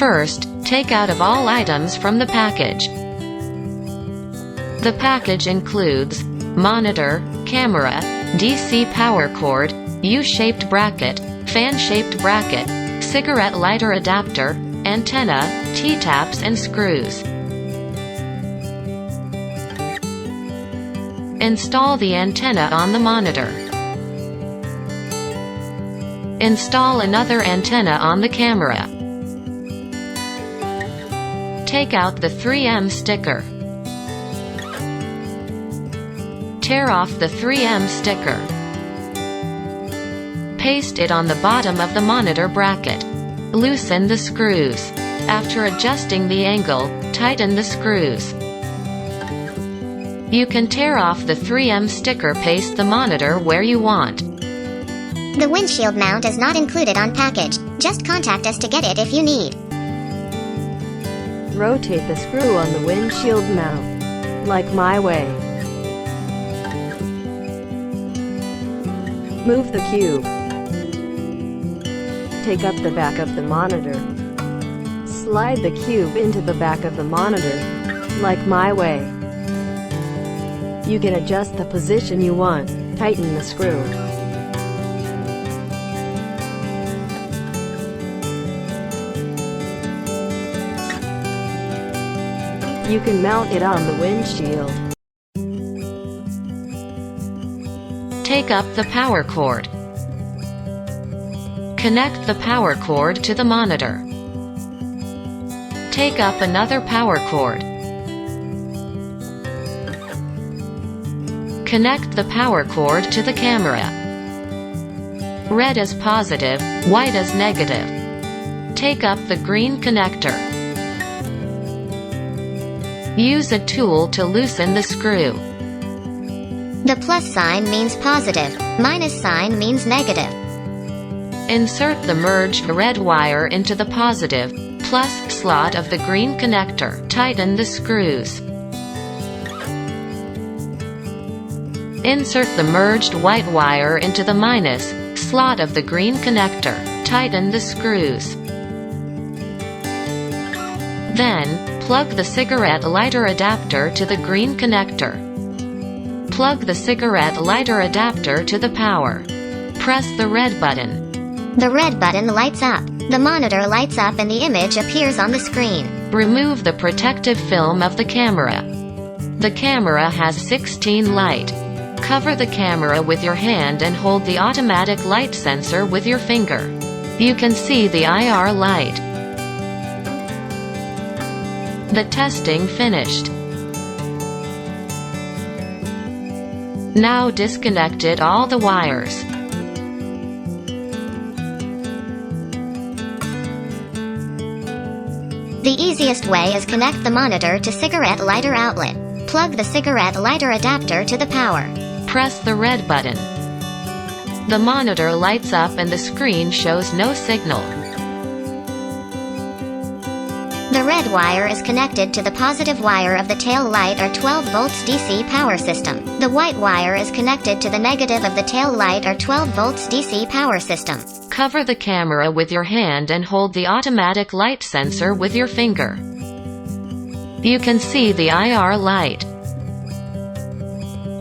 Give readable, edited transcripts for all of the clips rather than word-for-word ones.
First, take out of all items from the package. The package includes monitor, camera, DC power cord, U-shaped bracket, fan-shaped bracket, cigarette lighter adapter, antenna, T-taps and screws. Install the antenna on the monitor. Install another antenna on the camera. Take out the 3M sticker. Tear off the 3M sticker. Paste it on the bottom of the monitor bracket. Loosen the screws. After adjusting the angle, tighten the screws. You can tear off the 3M sticker. Paste the monitor where you want. The windshield mount is not included on package. Just contact us to get it if you need. Rotate the screw on the windshield mount, like my way. Move the cube. Take up the back of the monitor. Slide the cube into the back of the monitor, like my way. You can adjust the position you want. Tighten the screw. You can mount it on the windshield. Take up the power cord. Connect the power cord to the monitor. Take up another power cord. Connect the power cord to the camera. Red is positive, white is negative. Take up the green connector. Use a tool to loosen the screw. The plus sign means positive, minus sign means negative. Insert the merged red wire into the positive, plus slot of the green connector. Tighten the screws. Insert the merged white wire into the minus slot of the green connector. Tighten the screws. Then, plug the cigarette lighter adapter to the green connector. Plug the cigarette lighter adapter to the power. Press the red button. The red button lights up. The monitor lights up and the image appears on the screen. Remove the protective film of the camera. The camera has 16 light. Cover the camera with your hand and hold the automatic light sensor with your finger. You can see the IR light. The testing finished. Now disconnected all the wires. The easiest way is connect the monitor to cigarette lighter outlet. Plug the cigarette lighter adapter to the power. Press the red button. The monitor lights up and the screen shows no signal. The red wire is connected to the positive wire of the tail light or 12 volts DC power system. The white wire is connected to the negative of the tail light or 12 volts DC power system. Cover the camera with your hand and hold the automatic light sensor with your finger. You can see the IR light.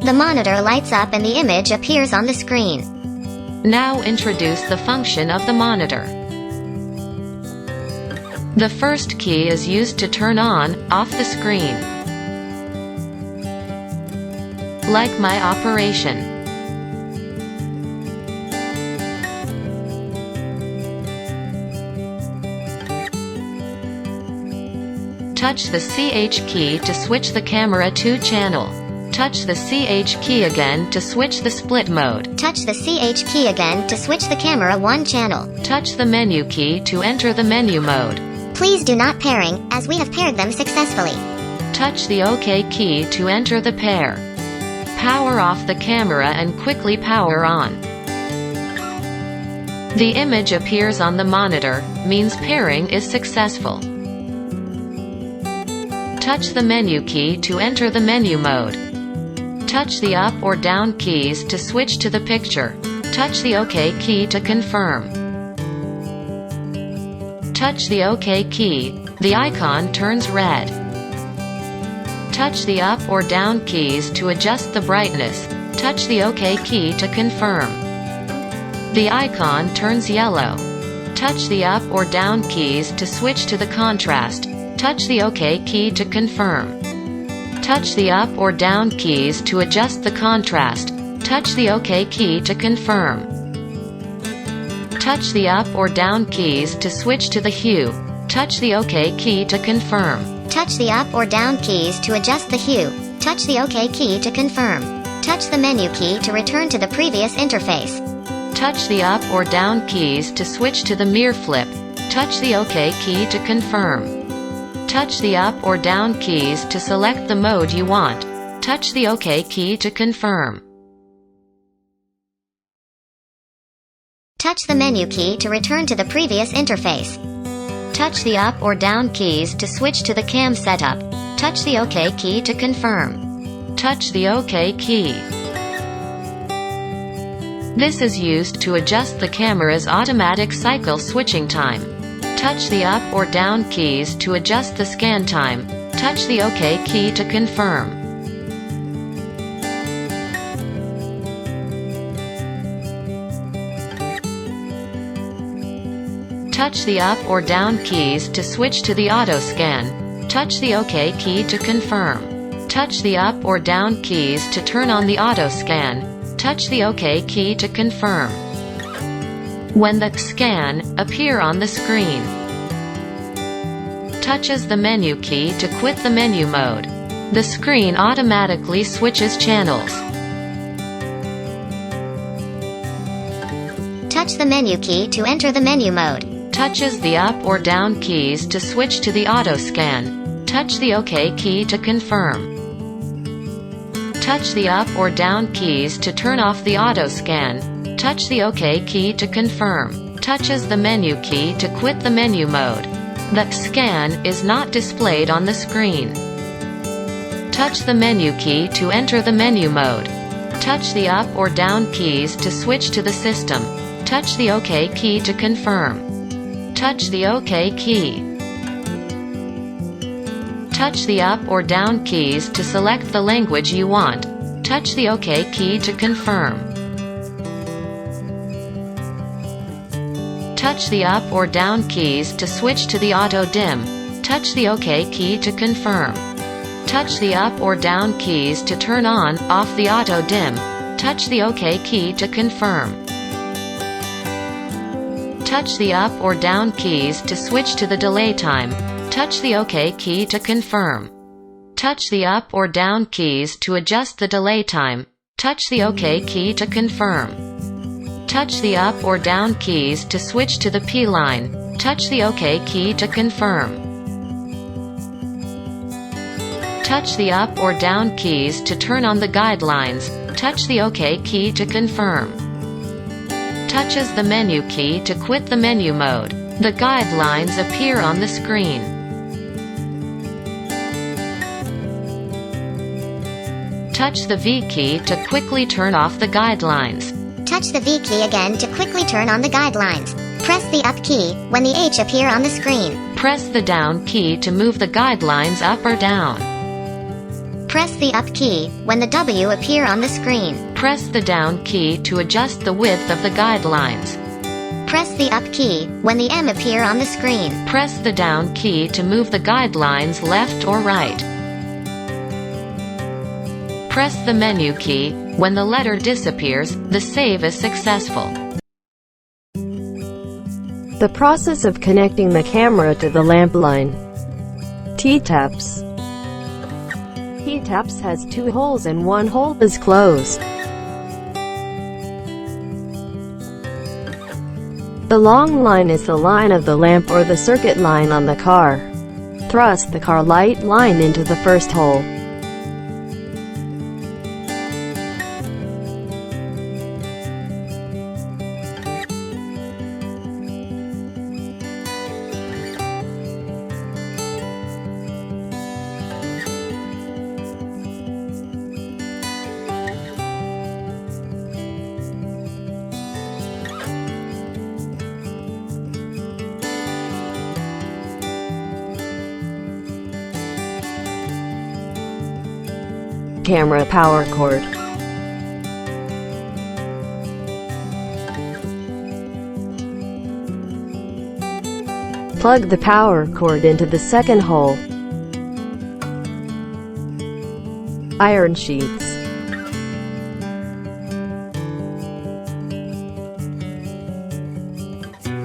The monitor lights up and the image appears on the screen. Now introduce the function of the monitor. The first key is used to turn on, off the screen. Like my operation. Touch the CH key to switch the camera to channel. Touch the CH key again to switch the split mode. Touch the CH key again to switch the camera one channel. Touch the menu key to enter the menu mode. Please do not pairing, as we have paired them successfully. Touch the OK key to enter the pair. Power off the camera and quickly power on. The image appears on the monitor, means pairing is successful. Touch the menu key to enter the menu mode. Touch the up or down keys to switch to the picture. Touch the OK key to confirm. Touch the OK key. The icon turns red. Touch the up or down keys to adjust the brightness. Touch the OK key to confirm. The icon turns yellow. Touch the up or down keys to switch to the contrast. Touch the OK key to confirm. Touch the up or down keys to adjust the contrast. Touch the OK key to confirm. Touch the up or down keys to switch to the hue. Touch the OK key to confirm. Touch the up or down keys to adjust the hue. Touch the OK key to confirm. Touch the menu key to return to the previous interface. Touch the up or down keys to switch to the mirror flip. Touch the OK key to confirm. Touch the up or down keys to select the mode you want. Touch the OK key to confirm. Touch the menu key to return to the previous interface. Touch the up or down keys to switch to the cam setup. Touch the OK key to confirm. Touch the OK key. This is used to adjust the camera's automatic cycle switching time. Touch the up or down keys to adjust the scan time. Touch the OK key to confirm. Touch the up or down keys to switch to the auto scan. Touch the OK key to confirm. Touch the up or down keys to turn on the auto scan. Touch the OK key to confirm. When the scan appear on the screen, touches the menu key to quit the menu mode. The screen automatically switches channels. Touch the menu key to enter the menu mode. Touches the up or down keys to switch to the auto scan. Touch the OK key to confirm. Touch the up or down keys to turn off the auto scan. Touch the OK key to confirm. Touches the menu key to quit the menu mode. The scan is not displayed on the screen. Touch the menu key to enter the menu mode. Touch the up or down keys to switch to the system. Touch the OK key to confirm. Touch the OK key. Touch the up or down keys to select the language you want. Touch the OK key to confirm. Touch the up or down keys to switch to the auto dim. Touch the OK key to confirm. Touch the up or down keys to turn on, off the auto dim. Touch the OK key to confirm. Touch the up or down keys to switch to the delay time. Touch the OK key to confirm. Touch the up or down keys to adjust the delay time. Touch the OK key to confirm. Touch the up or down keys to switch to the P line. Touch the OK key to confirm. Touch the up or down keys to turn on the guidelines. Touch the OK key to confirm. Touches the menu key to quit the menu mode. The guidelines appear on the screen. Touch the V key to quickly turn off the guidelines. Touch the V key again to quickly turn on the guidelines. Press the up key when the H appear on the screen. Press the down key to move the guidelines up or down. Press the up key when the W appear on the screen. Press the down key to adjust the width of the guidelines. Press the up key when the M appear on the screen. Press the down key to move the guidelines left or right. Press the menu key. When the letter disappears, the save is successful. The process of connecting the camera to the lamp line. T-taps. T-taps has 2 holes and 1 hole is closed. The long line is the line of the lamp or the circuit line on the car. Thrust the car light line into the first hole. camera power cord. Plug the power cord into the second hole. Iron sheets.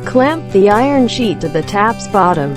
Clamp the iron sheet to the tap's bottom.